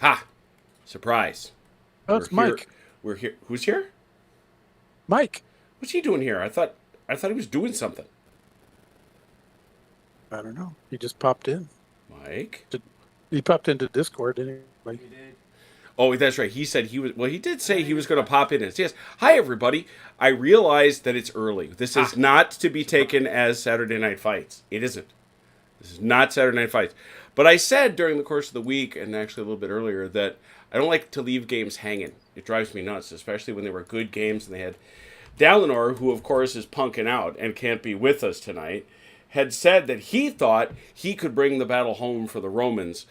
Ha! Surprise. Oh, We're it's here. Mike. We're here. Who's here? Mike. What's he doing here? I thought he was doing something. I don't know. He just popped in. Mike? He popped into Discord anyway. You did. Oh, that's right. He said he was. Well, he did say he was going to pop in and say, yes. Hi, everybody. I realize that it's early. This is not to be taken as Saturday Night Fights. It isn't. This is not Saturday Night Fights. But I said during the course of the week, and actually a little bit earlier, that I don't like to leave games hanging. It drives me nuts, especially when they were good games and they had Dalinor, who of course is punking out and can't be with us tonight, had said that he thought he could bring the battle home for the Romans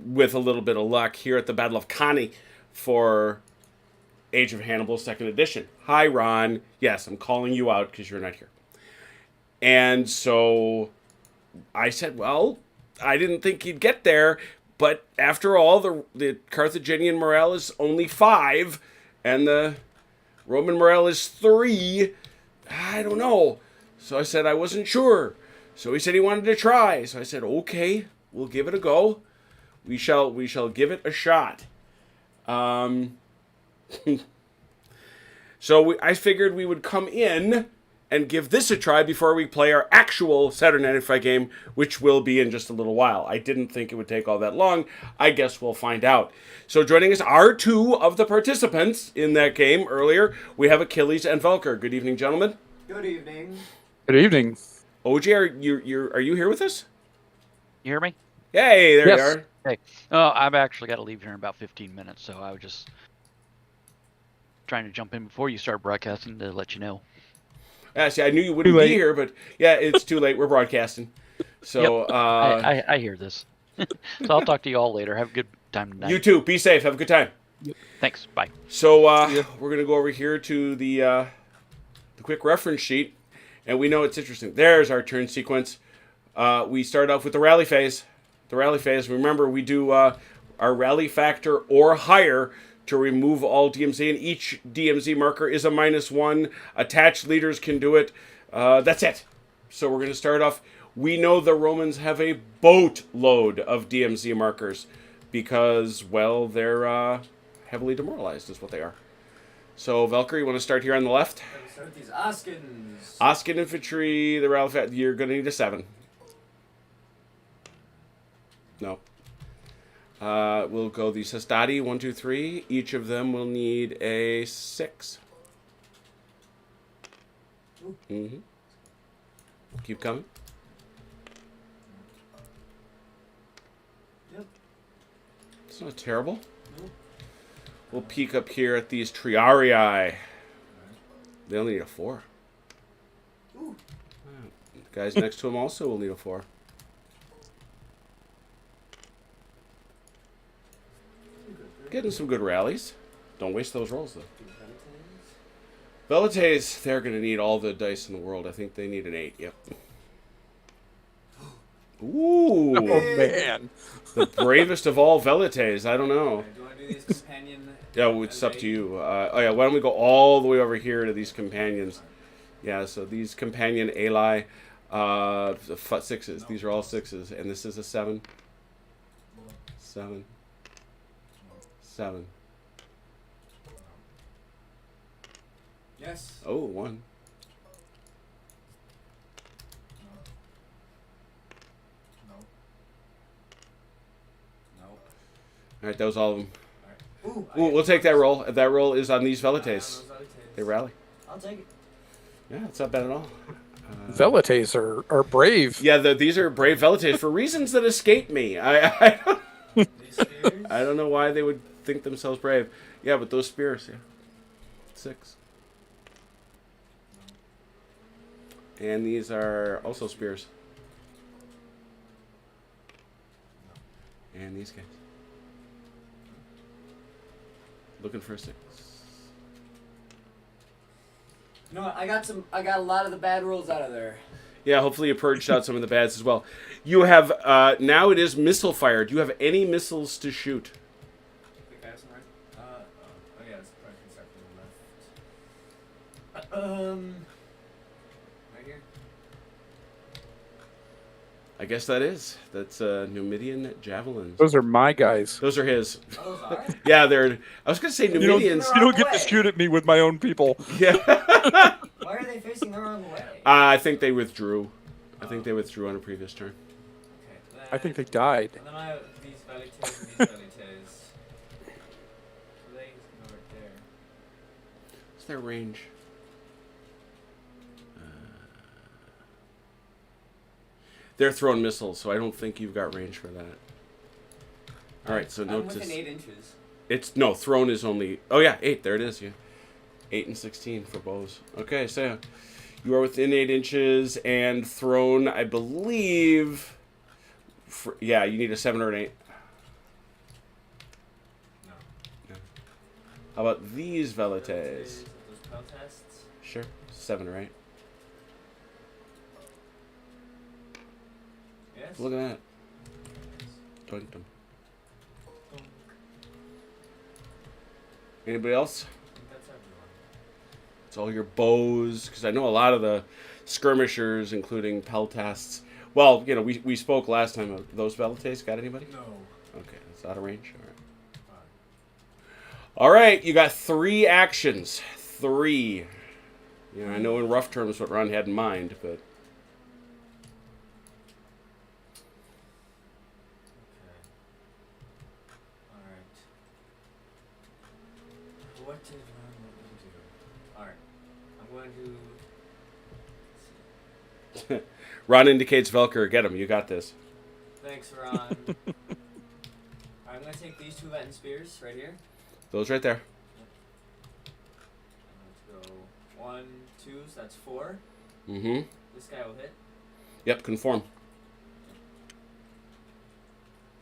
with a little bit of luck here at the Battle of Cannae for Age of Hannibal 2nd Edition. Hi, Ron. Yes, I'm calling you out because you're not here. And so I said, well, I didn't think he'd get there, but after all, the Carthaginian morale is only 5, and the Roman morale is 3. I don't know. So I said I wasn't sure. So he said he wanted to try. So I said, okay, we'll give it a go. We shall give it a shot. So I figured we would come in and give this a try before we play our actual Saturday Night Fight game, which will be in just a little while. I didn't think it would take all that long. I guess we'll find out. So joining us are 2 of the participants in that game earlier. We have Achilles and Velker. Good evening, gentlemen. Good evening. Good evening. OJ, are you here with us? You hear me? Hey, there Yes. you are. Hey. Oh, I've actually got to leave here in about 15 minutes, so I was just trying to jump in before you start broadcasting to let you know. Yeah, see, I knew you wouldn't Too be late. here, but yeah, it's too late. We're broadcasting. So, Yep. I hear this. So I'll talk to you all later. Have a good time tonight. you too. Be safe. Have a good time. Thanks. Bye. So, we're going to go over here to the quick reference sheet, and we know it's interesting. There's our turn sequence. We start off with the rally phase. The rally phase, remember, we do our rally factor or higher to remove all DMZ, and each DMZ marker is a -1. Attached leaders can do it. That's it. So we're going to start off. We know the Romans have a boatload of DMZ markers because, well, they're heavily demoralized is what they are. So, Velker, you want to start here on the left? Let's start with these Oskins. Oskin infantry, the rally factor, you're going to need a 7. No. We'll go the Sestati, 1, 2, 3. Each of them will need a 6. Mm-hmm. Keep coming. Yep. It's not terrible. Nope. We'll peek up here at these Triarii. They only need a 4. Ooh. The guys next to them also will need a 4. Getting some good rallies. Don't waste those rolls, though. Velites, they're going to need all the dice in the world. I think they need an 8. Yep. Ooh. Oh, man. The bravest of all Velites. I don't know. Okay, do I do these companion? Yeah, well, it's up to you. Oh, yeah, why don't we go all the way over here to these companions? Yeah, so these companion Eli, the 6s. These are all 6s. And this is a 7. 7. 7. Yes. Oh, 1. No. No. All right, that was all of them. Ooh, Ooh, we'll take that roll. That roll is on these Velites. They I'll rally. take it. Yeah, it's not bad at all. Velites are brave. Yeah, these are brave Velites for reasons that escape me. I These spears. I don't know why they would think themselves brave. Yeah, but those spears, yeah. 6. And these are also spears. And these guys. Looking for a 6. You know what? I got a lot of the bad rolls out of there. Yeah, hopefully you purged out some of the bads as well. You have, now it is missile fire. Do you have any missiles to shoot? Oh yeah, it's probably start from the left. Right here. I guess that's Numidian javelins. Those are my guys. Those are his. Those are. Yeah, they're. I was gonna say You don't, Numidians. you don't get to Way. shoot at me with my own people. Yeah. Why are they facing the wrong way? I think they withdrew. I think they withdrew on a previous turn. Okay, then, I think they died. And then I have these velites and these velites. So they can go right there. What's their range? They're throwing missiles, so I don't think you've got range for that. All right, so I'm notice within 8 inches. it's no thrown is only. Oh yeah, 8. There it is. Yeah, 8 and 16 for bows. Okay, so you are within 8 inches and thrown. I believe. Yeah, you need a 7 or an 8. No. How about these velites? Those protests. Sure, 7 or 8. Yes. Look at that. Doink them. Anybody else? I think that's everyone. It's all your bows, because I know a lot of the skirmishers, including peltasts. Well, you know, we spoke last time of those velites. Got anybody? No. Okay, that's out of range. All right. Fine. All right, you got 3 actions. 3. You know, I know in rough terms what Ron had in mind, but Okay. Alright. What did Ron want me to do? Alright. I'm going to... Ron indicates Velker. Get him. You got this. Thanks, Ron. I'm going to take these 2 Latin spears right here. Those right there. I'm going to go 1, 2, so that's 4. Mm-hmm. This guy will hit. Yep, conform.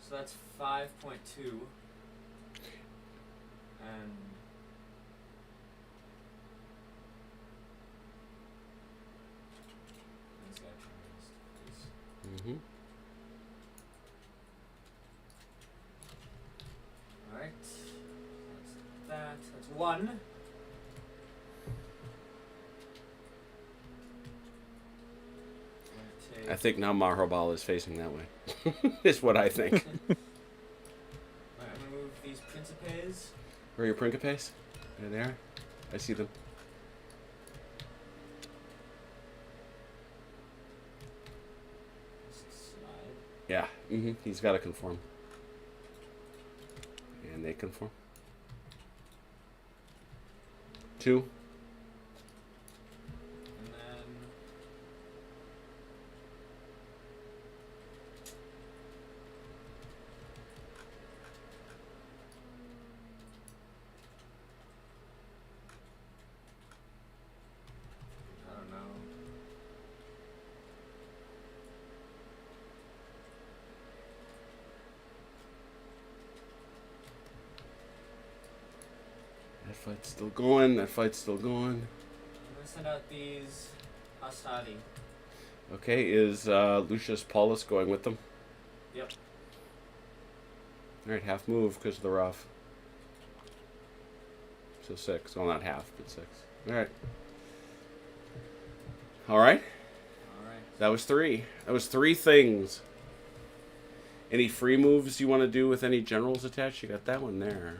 So that's 5.2. And this guy tries. Mm-hmm. Alright. That's that. That's 1. I think now Mahabal is facing that way. Is what I think. Alright, I'm gonna move these Principes. Where are your Principes? There they are. I see them. Slide. Yeah. Mm-hmm. He's got to conform. And they conform. 2. And then I don't know. That fight's still going. That fight's still going. I'm gonna send out these Hastati. Okay, is Lucius Paulus going with them? Yep. All right, half move because of the rough. So 6. Well, not half, but 6. All right. All right. Alright. That was 3. That was 3 things. Any free moves you want to do with any generals attached? You got that one there.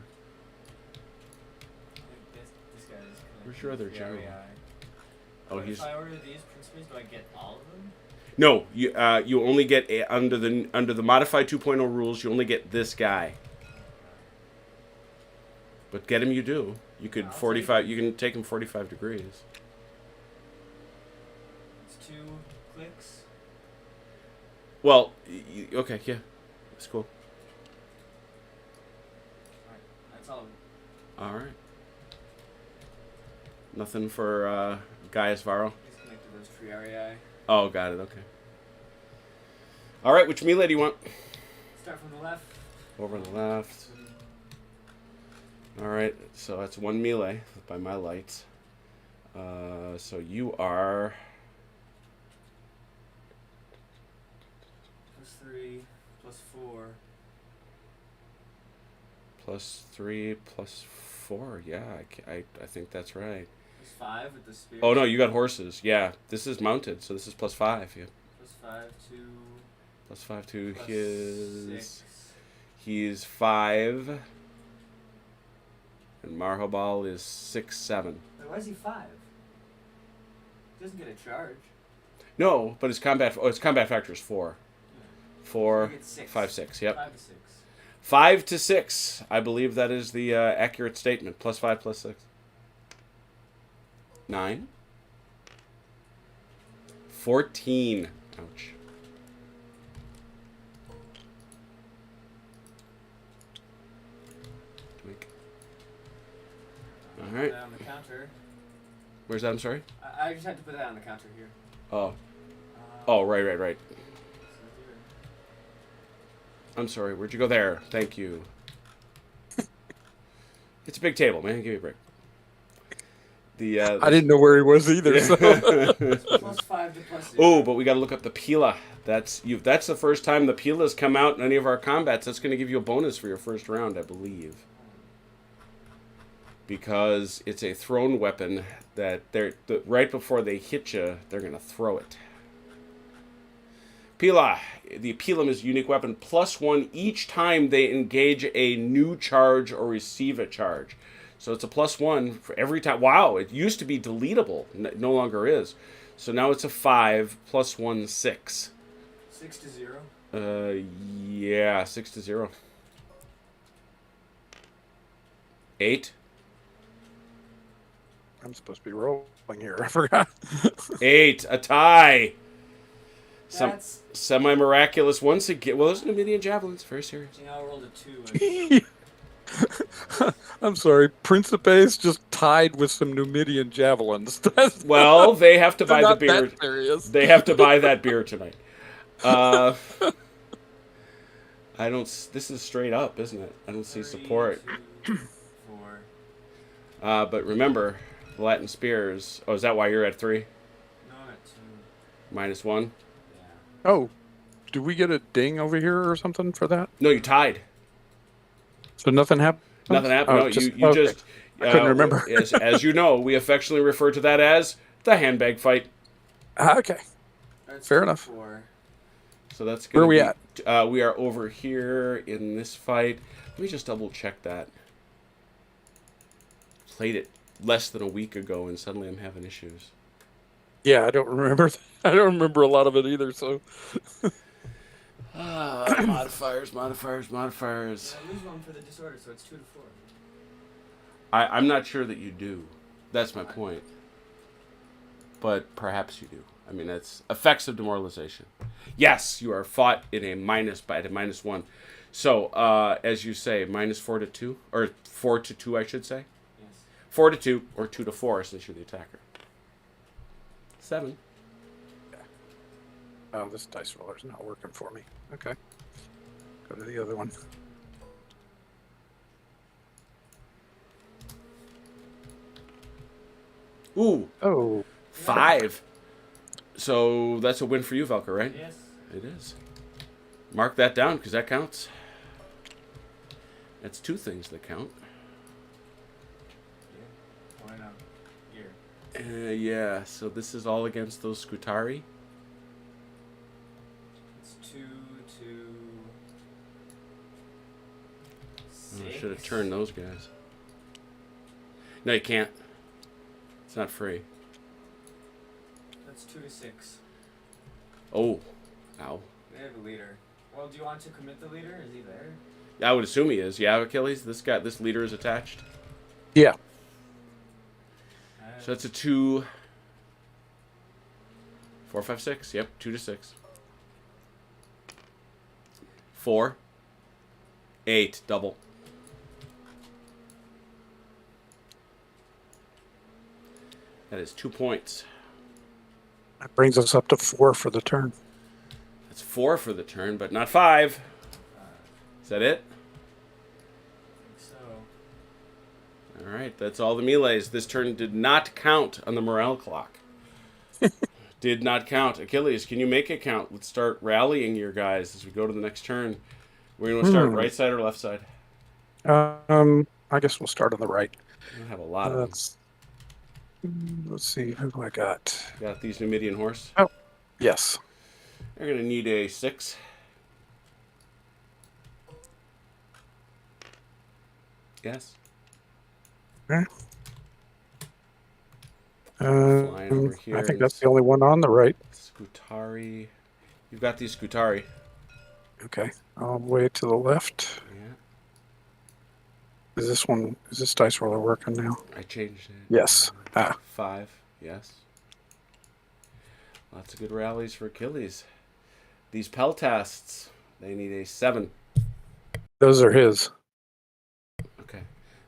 I think this guy is Where's your other general? Oh, But he's if I order these Principes, do I get all of them? no. You only get under the modified 2.0 rules. You only get this guy. But get him, you do. You could I'll take 45. You can take him 45 degrees. It's 2 clicks. Well, okay, yeah, that's cool. Alright, that's all. All right. Nothing for Gaius Varro. He's connected those Triarii. Oh, got it. Okay. All right, which melee do you want? Start from the left. Over on the left. All right, so that's 1 melee by my lights. So you are +3, +4. +3 +4. Yeah, I think that's right. +5 with the spear. Oh no, you got horses. Yeah, this is mounted, so this is +5. Yeah. +5 to +5 to Plus his. 6. He's 5. And Marhabal is 6, 7. Wait, why is he 5? He doesn't get a charge. No, but his combat factor is 4. Yeah. 4, He gets 6. 5, 6. Yep. 5 to 6. 5 to 6. I believe that is the accurate statement. +5, +6. 9. 14. Ouch. Twink. All Put right. that on the counter. Where's that? I'm sorry. I just had to put that on the counter here. Oh. Oh, right. So here. I'm sorry. Where'd you go there? Thank you. It's a big table, man. Give me a break. I didn't know where he was either. So. Plus 5 to plus 0. Oh, but we got to look up the Pila. That's the first time the Pila's come out in any of our combats. That's going to give you a bonus for your first round, I believe. Because it's a thrown weapon that right before they hit you, they're going to throw it. Pila. The Pilum is a unique weapon. +1 each time they engage a new charge or receive a charge. So it's a +1 for every time. Wow, it used to be deletable. No longer is. So now it's a 5 +1, 6. 6 to 0. Yeah, 6 to 0. 8. I'm supposed to be rolling here. I forgot. 8, a tie. That's. Semi-miraculous once again. Well, those Numidian javelins, very serious. You know, I rolled a 2. I'm sorry. Principes just tied with some Numidian javelins. Well, they have to buy the not beer. that serious. They have to buy that beer tonight. I don't. This is straight up, isn't it? I don't see support. 3, 2, 4. But remember, the Latin spears. Oh, is that why you're at 3? No, I'm at 2. -1. Yeah. Oh, do we get a ding over here or something for that? No, you tied. So nothing happened? Nothing happened. Oh, No, you okay. just. I couldn't remember. as you know, we affectionately refer to that as the handbag fight. Okay. That's Fair 2 to enough. 4. So that's Where gonna are we be, at? We are over here in this fight. Let me just double check that. Played it less than a week ago, and suddenly I'm having issues. Yeah, I don't remember. I don't remember a lot of it either. So Modifiers. Yeah, I lose one for the disorder, so it's 2 to 4. I'm not sure that you do. That's my point. But perhaps you do. I mean, that's effects of demoralization. Yes, you are fought in a at a -1. So, as you say, -4 to 2, or 4 to 2, I should say. Yes. 4 to 2, or 2 to 4, since you're the attacker. 7. oh, this dice roller's not working for me. Okay, go to the other one. Ooh, Oh, 5. So that's a win for you, Velka, right? Yes. It is. Mark that down, because that counts. That's 2 things that count. Yeah. Why not? Here. Yeah, so this is all against those Scutari. It's 2 to. I 6. should have turned those guys. No, you can't. It's not free. That's 2 to 6. Oh. Ow. They have a leader. Well, do you want to commit the leader? Is he there? I would assume he is. Yeah, Achilles. This leader is attached. yeah. So that's a 2. 4, 5, 6. Yep, 2 to 6. 4. 8. Double. That is 2 points. That brings us up to 4 for the turn. That's 4 for the turn, but not 5. Is that it? I think so. All right, that's all the melees. This turn did not count on the morale clock. Did not count. Achilles, can you make it count? Let's start rallying your guys as we go to the next turn. We're going to start right side or left side? I guess we'll start on the right. We don't have a lot of them. Let's see, who do I got? Got these Numidian horse. Oh, yes. They're going to need a 6. Yes. Okay. Flying over here. I think and that's the only one on the right. Scutari. You've got these Scutari. Okay. All the way to the left. Yeah. Is this dice roller working now? I changed it. Yes. Ah. 5. Yes. Lots of good rallies for Achilles. These Peltasts, they need a 7. Those are his. Okay.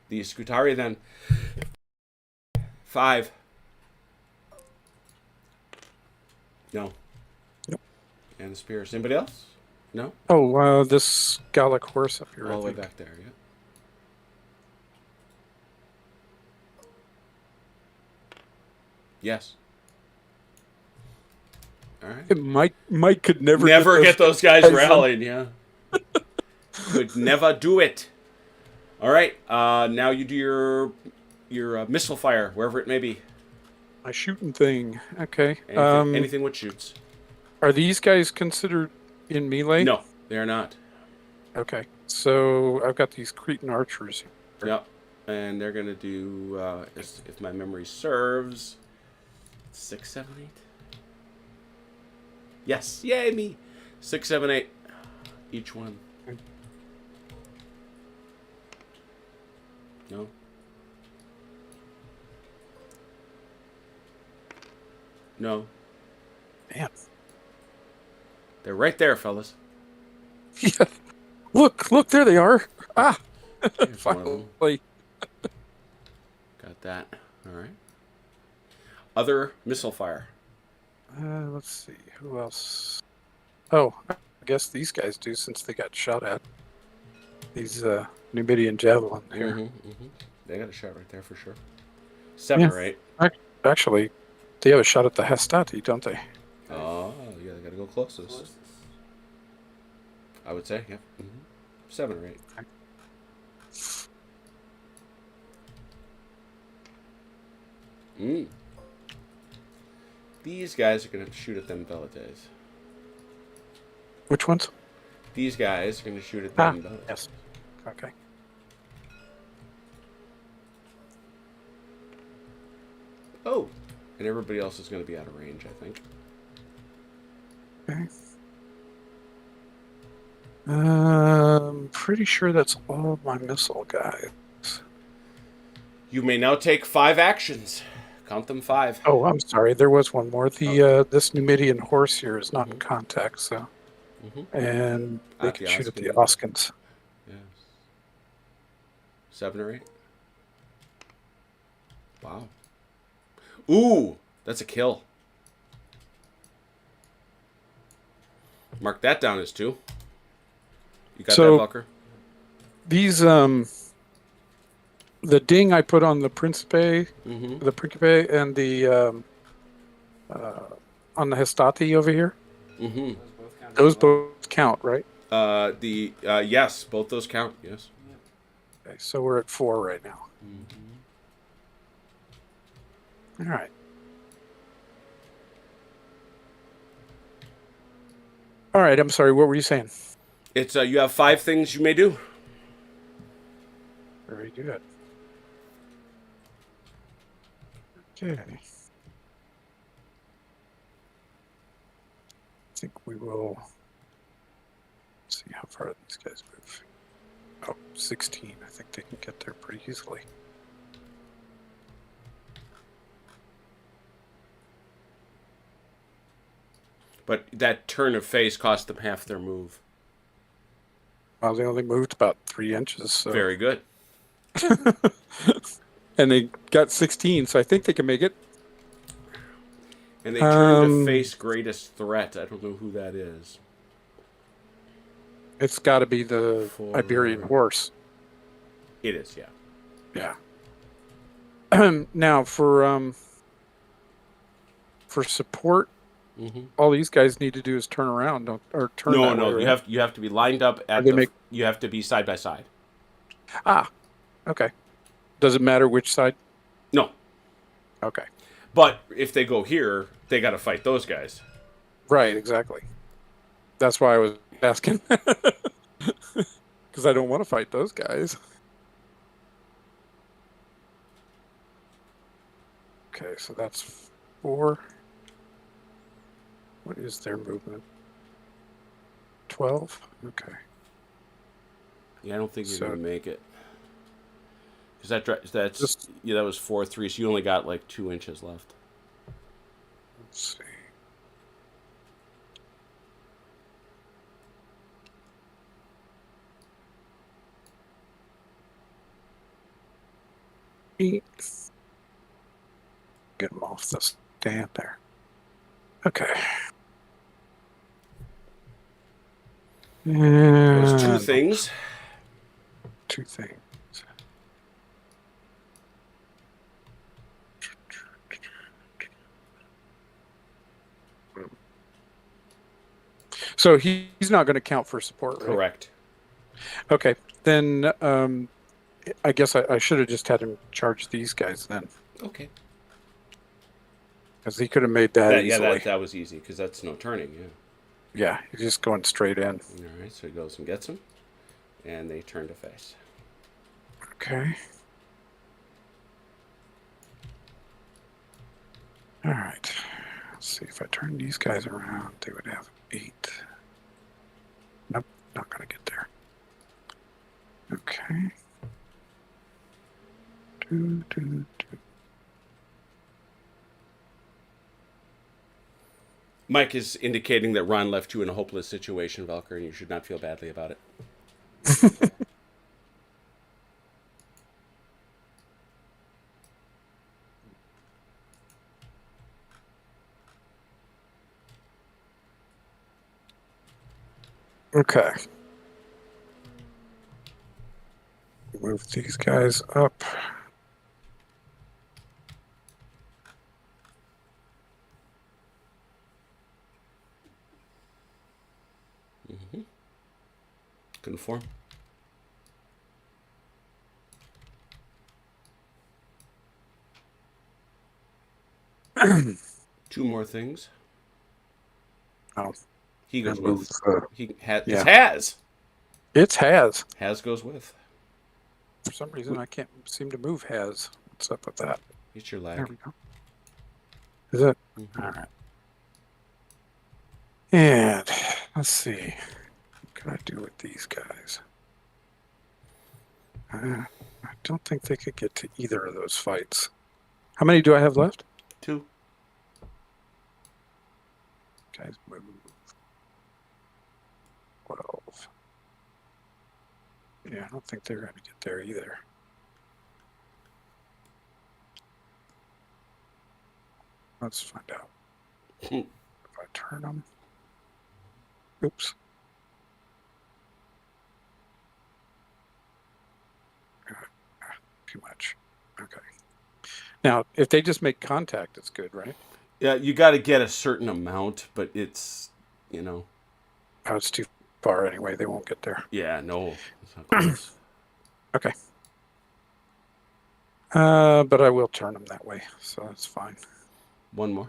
The Scutari then. 5. No. Nope. And the Spears. Anybody else? No? Oh, this Gallic horse up here. All I the way think. back there, yeah. Yes. All right. Mike could never Get those guys guys rallied, yeah. Could never do it. All right. Now you do your missile fire, wherever it may be. my shooting thing. Okay. Anything which shoots. Are these guys considered in melee? No, they are not. Okay. So I've got these Cretan archers. Yep. And they're going to do, if my memory serves, 6, 7, 8. Yes. Yay, me. 6, 7, 8. Each one. No. No. Man. They're right there, fellas. Yeah. Look, there they are. Ah. Here's one of them. Finally. Got that. All right. Other missile fire. Let's see. Who else? Oh, I guess these guys do since they got shot at. These Numidian javelin here. They got a shot right there for sure. 7 or 8. Actually, they have a shot at the Hastati, don't they? Oh, yeah, they got to go closest. Closest. I would say, yeah. 7 or 8. These guys are going to shoot at them Velites. Which ones? These guys are going to shoot at them Velites. Yes. Okay. Oh, and everybody else is going to be out of range, I think. Okay. Pretty sure that's all of my missile guys. You may now take 5 actions. Count them 5. Oh, I'm sorry. There was one more. The this Numidian horse here is not in contact, so and they can shoot at the Oskans. Yes. 7 or 8. Wow. Ooh, that's a kill. Mark that down as 2. You got So- that, Valker? These the ding I put on the Principe, the Principe, and the on the Hastati over here. Those both count, right? Yes, both those count. Yes. Okay, so we're at 4 right now. All right. All right. I'm sorry. What were you saying? It's you have 5 things you may do. Very good. Okay. I think we will see how far these guys move. Oh, 16. I think they can get there pretty easily. But that turn of face cost them half their move. Well, they only moved about 3 inches. So. Very good. And they got 16, so I think they can make it. And they turn to face greatest threat. I don't know who that is. It's got to be the Iberian horse. It is, yeah. Yeah. Now for support, all these guys need to do is turn around, or turn. No, that no. way, right? You have to be lined up at you have to be side by side. Ah, okay. Does it matter which side? No. Okay. But if they go here, they got to fight those guys. Right, exactly. That's why I was asking. Because I don't want to fight those guys. Okay, so that's 4. What is their movement? 12? Okay. Yeah, I don't think you're So gonna make it. Because that's just, yeah, that was 4-3, so you only got like 2 inches left. let's see. Eight. Get them off the stand there. Okay. It was 2 And things. 2 things. So he's not going to count for support, right? Correct. Okay, then I guess I should have just had him charge these guys then, Okay. because he could have made that Yeah, easily. that was easy because that's no turning. Yeah. Yeah, he's just going straight in. All right, so he goes and gets him, and they turn to face. Okay. All right. Let's see if I turn these guys around, they would have 8. Nope, not going to get there. Okay. Do, do, do. Mike is indicating that Ron left you in a hopeless situation, Velker, and you should not feel badly about it. Okay. Move these guys up. Conform. Two more things. Oh, He goes and move. with. He has. Yeah. It's has. It's has. Has goes with. For some reason, I can't seem to move has. What's up with that? It's your There lag. we go. Is it? Mhm. All right. And let's see. What can I do with these guys? I don't think they could get to either of those fights. How many do I have left? 2. Guys, move. 12. Yeah, I don't think they're going to get there either. Let's find out. If I turn them. Oops. Too much. Okay. Now, if they just make contact, it's good, right? Yeah, you got to get a certain amount, but it's, you know. Oh, it's too far anyway. They won't get there. Yeah, no. It's not close. Okay. But I will turn them that way, so that's fine. One more.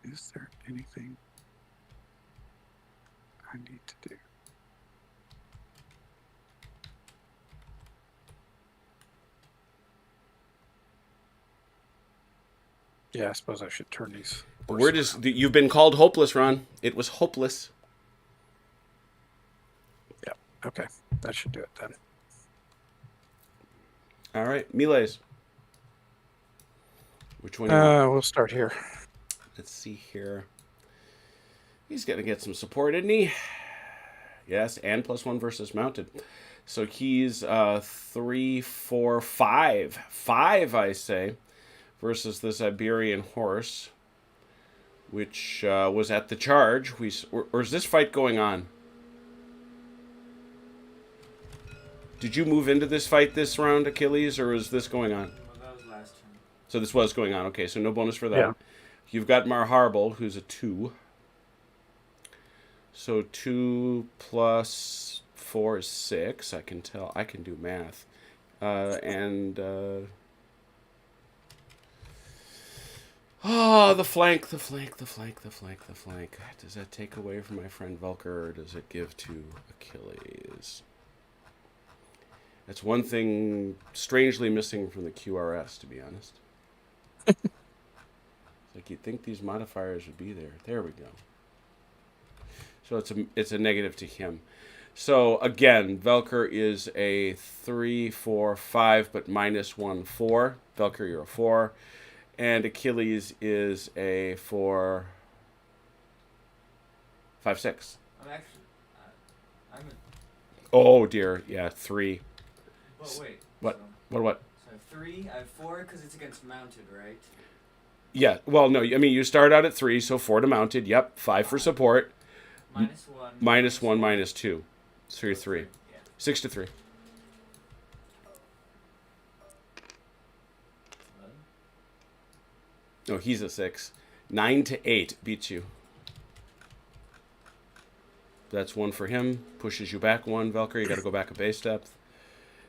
Is there anything I need to do? Yeah, I suppose I should turn these. The word is you've been called hopeless, Ron. It was hopeless. Yeah. Okay. That should do it then. All right, melees. Which one? Do you want? We'll start here. Let's see here. He's gonna get some support, isn't he? Yes, and +1 versus mounted. So he's 3, 4, 5. 5, I say, versus this Iberian horse, which was at the charge. Or is this fight going on? Did you move into this fight this round, Achilles, or is this going on? Well, that was last turn. So this was going on. Okay, so no bonus for that. Yeah. You've got Marharbal, who's a 2. So 2 plus 4 is 6. I can tell. I can do math. The flank. Does that take away from my friend Velker, or does it give to Achilles? That's one thing strangely missing from the QRS, to be honest. Like you'd think these modifiers would be there. There we go. So it's a negative to him. So again, Velker is a 3, 4, 5, but minus 1, 4. Velker, you're a 4. And Achilles is a 4, 5, 6. I'm actually. I'm a. Oh dear, yeah, 3. But wait. What? So, What? so I have 3. I have 4 because it's against mounted, right? Yeah, well, no, I mean, you start out at 3, so 4 to mounted. Yep, 5 for support. Minus 1. Minus 1, minus 2. So you're 3. Yeah. 6 to 3. 11. No, he's a 6. 9 to 8 beats you. That's 1 for him. Pushes you back 1, Velker. You got to go back a base depth.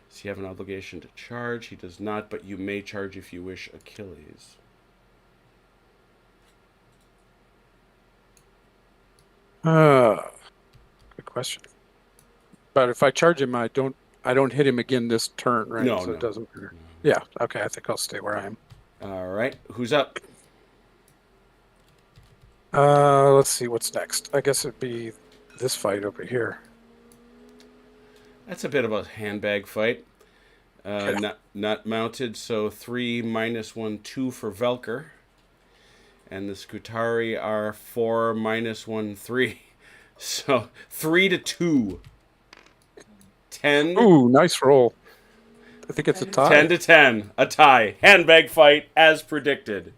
Does he have an obligation to charge? He does not, but you may charge if you wish, Achilles. Good question. But if I charge him, I don't hit him again this turn, right? No, so no. it doesn't matter. Yeah. Okay. I think I'll stay where I am. All right. Who's up? Let's see what's next. I guess it'd be this fight over here. That's a bit of a handbag fight. Okay. Not mounted, so 3 minus 1, 2 for Velker. And the Scutari are 4 minus 1, 3. So 3 to 2. 10. Ooh, nice roll. I think it's a tie. 10 to 10. A tie. Handbag fight as predicted.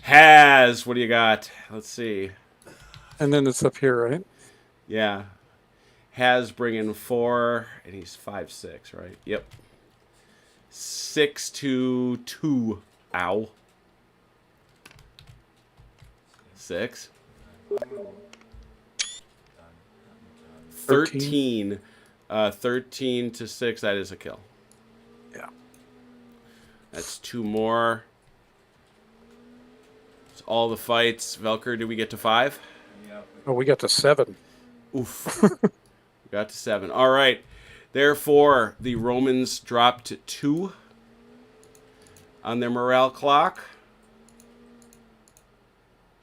What do you got? Let's see. And then it's up here, right? Yeah. Has bringing 4, and he's 5, 6, right? Yep. 6 to 2. Ow. 6. 13. 13 to 6. That is a kill. Yeah. That's 2 more. It's all the fights. Velker, did we get to 5? Yep. Oh, we got to 7. Oof. We got to 7. All right. Therefore, the Romans dropped to 2 on their morale clock.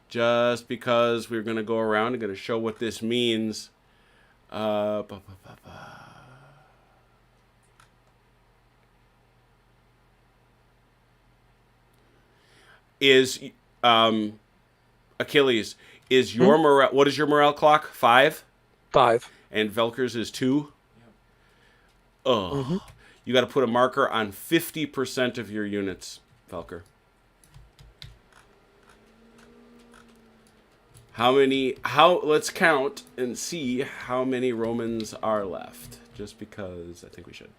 Just because we're going to go around and going to show what this means. Is Achilles, is your morale, what is your morale clock? 5? 5. And Velker's is 2? Oh, Mhm. You got to put a marker on 50% of your units, Velker. Let's count and see how many Romans are left. Just because I think we should.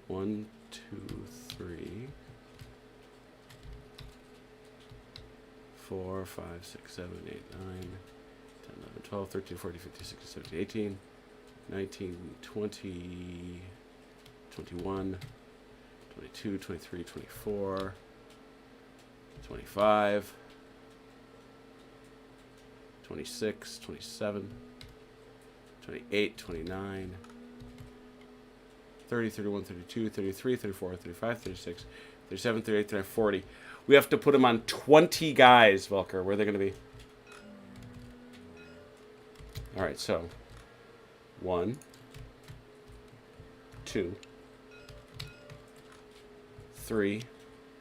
1, 2, 3, 4, 5, 6, 7, 8, 9, 10, 11, 12, 13, 14, 15, 16, 17, 18, 19, 20, 21, 22, 23, 24, 25, 26, 27, 28, 29, 30, 31, 32, 33, 34, 35, 36, 37, 38, 39, 40. We have to put them on 20 guys, Velker. Where are they going to be? All right, so 1, 2, 3,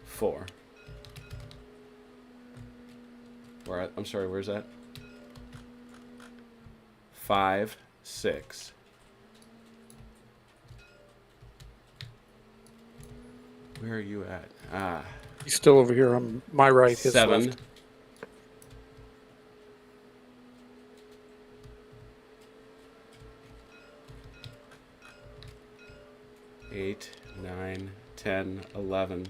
4. I'm sorry, where's that? 5, 6. Where are you at? He's still over here on my right, his 7. left. 8, 9, 10, 11,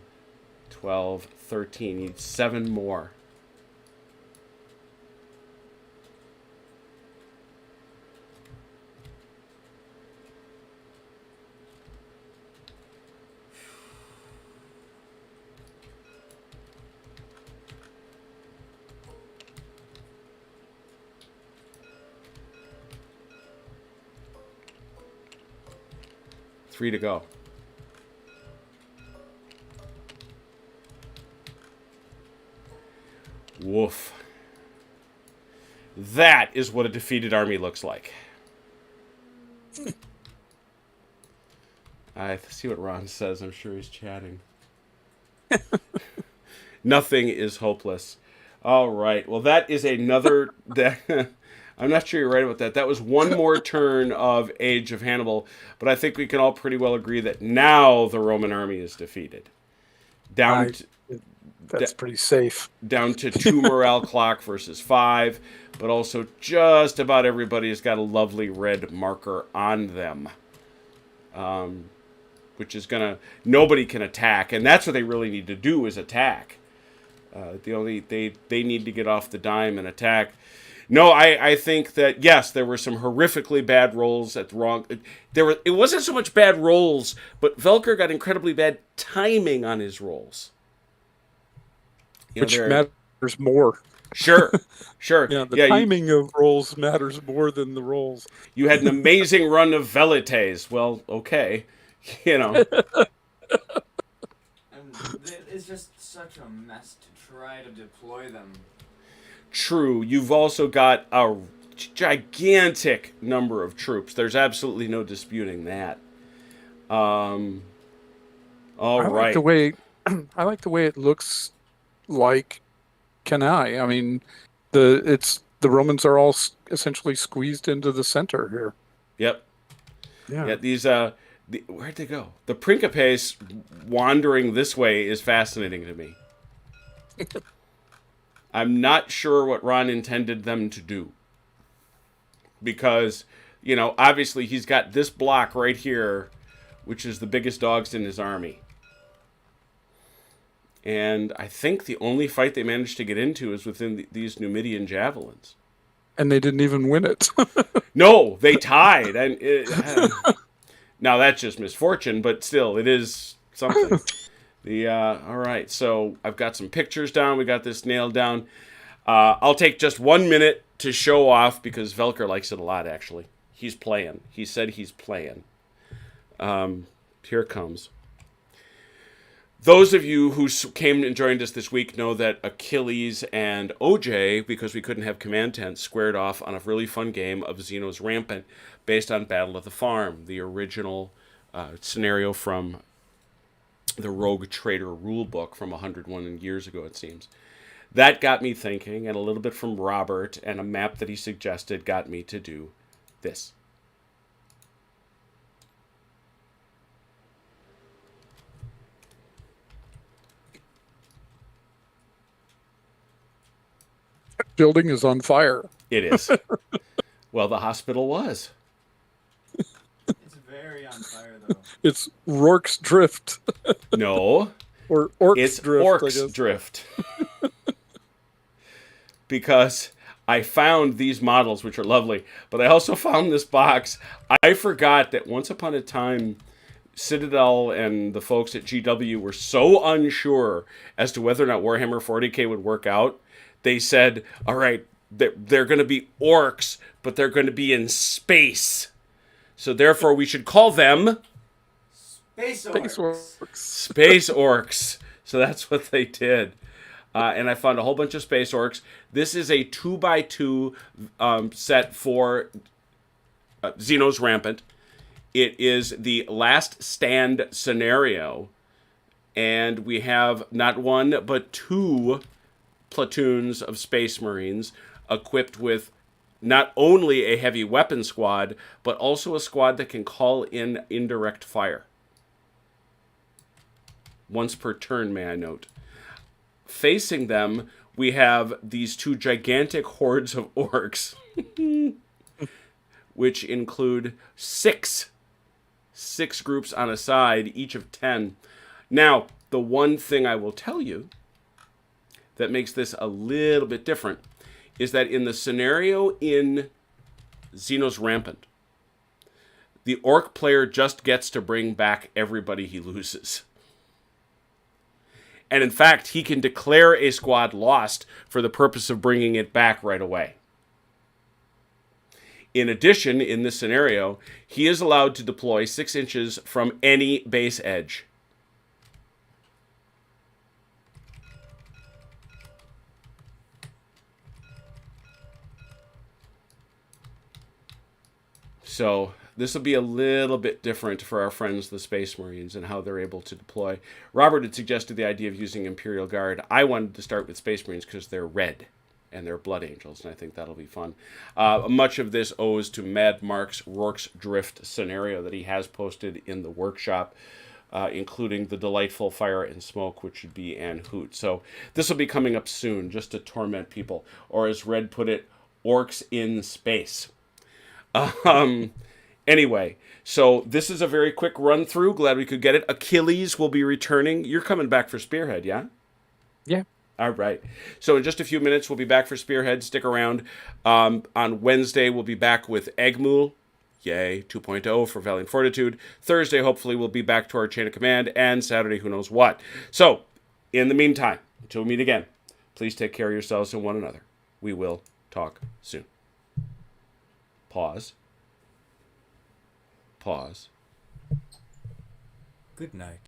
12, 13. You need 7 more. 3 to go. Woof. That is what a defeated army looks like. I see what Ron says. I'm sure he's chatting. Nothing is hopeless. All right. Well, that is another... I'm not sure you're right about that. That was one more turn of Age of Hannibal, but I think we can all pretty well agree that now the Roman army is defeated. That's pretty safe. Down to 2 morale clock versus 5, but also just about everybody has got a lovely red marker on them, which is nobody can attack, and that's what they really need to do is attack. They need to get off the dime and attack. No, I think that yes, there were some horrifically bad rolls at the wrong. It wasn't so much bad rolls, but Velker got incredibly bad timing on his rolls. Which matters more. Sure. The timing of rolls matters more than the rolls. You had an amazing run of velites. Well, okay. And it's just such a mess to try to deploy them. True. You've also got a gigantic number of troops. There's absolutely no disputing that. All right. I like the way it looks like Cannae. I mean, the Romans are all essentially squeezed into the center here. Yep. Yeah. These where'd they go? The Principes wandering this way is fascinating to me. I'm not sure what Ron intended them to do. Because, obviously he's got this block right here, which is the biggest dogs in his army. And I think the only fight they managed to get into is within these Numidian javelins. And they didn't even win it. No, they tied. And now that's just misfortune, but still, it is something. All right, so I've got some pictures down. We got this nailed down. I'll take just 1 minute to show off because Velker likes it a lot, actually. He's playing. He said he's playing. Here it comes. Those of you who came and joined us this week know that Achilles and OJ, because we couldn't have command tents, squared off on a really fun game of Xeno's Rampant based on Battle of the Farm, the original scenario from the Rogue Trader rulebook from 101 years ago, it seems. That got me thinking, and a little bit from Robert, and a map that he suggested got me to do this. Building is on fire. It is. Well, the hospital was. It's very on fire, though. It's Rourke's Drift. No. Or Orc's It's Drift, Orc's I guess. Drift. Because I found these models, which are lovely, but I also found this box. I forgot that once upon a time, Citadel and the folks at GW were so unsure as to whether or not Warhammer 40k would work out. They said, all right, they're going to be orcs, but they're going to be in space. So therefore, we should call them... Space orcs. Space orcs. So that's what they did. And I found a whole bunch of space orcs. This is a 2x2 set for Xeno's Rampant. It is the last stand scenario. And we have not one, but 2 platoons of Space Marines equipped with not only a heavy weapon squad, but also a squad that can call in indirect fire. Once per turn, may I note. Facing them, we have these 2 gigantic hordes of orcs, which include 6 groups on a side, each of 10. Now, the one thing I will tell you that makes this a little bit different is that in the scenario in Xeno's Rampant, the orc player just gets to bring back everybody he loses. And in fact, he can declare a squad lost for the purpose of bringing it back right away. In addition, in this scenario, he is allowed to deploy 6 inches from any base edge. So this will be a little bit different for our friends, the Space Marines, and how they're able to deploy. Robert had suggested the idea of using Imperial Guard. I wanted to start with Space Marines because they're red and they're Blood Angels, and I think that'll be fun. Much of this owes to Mad Mark's Rourke's Drift scenario that he has posted in the workshop, including the delightful Fire and Smoke, which would be Anne Hoot. So this will be coming up soon, just to torment people, or as Red put it, orcs in space. Anyway, so this is a very quick run through. Glad we could get it. Achilles will be returning. You're coming back for Spearhead, yeah? Yeah. All right. So in just a few minutes, we'll be back for Spearhead. Stick around. On Wednesday, we'll be back with Egmul. Yay, 2.0 for Valiant Fortitude. Thursday, hopefully, we'll be back to our Chain of Command. And Saturday, who knows what. So, in the meantime, until we meet again, please take care of yourselves and one another. We will talk soon. Pause. Pause. Good night.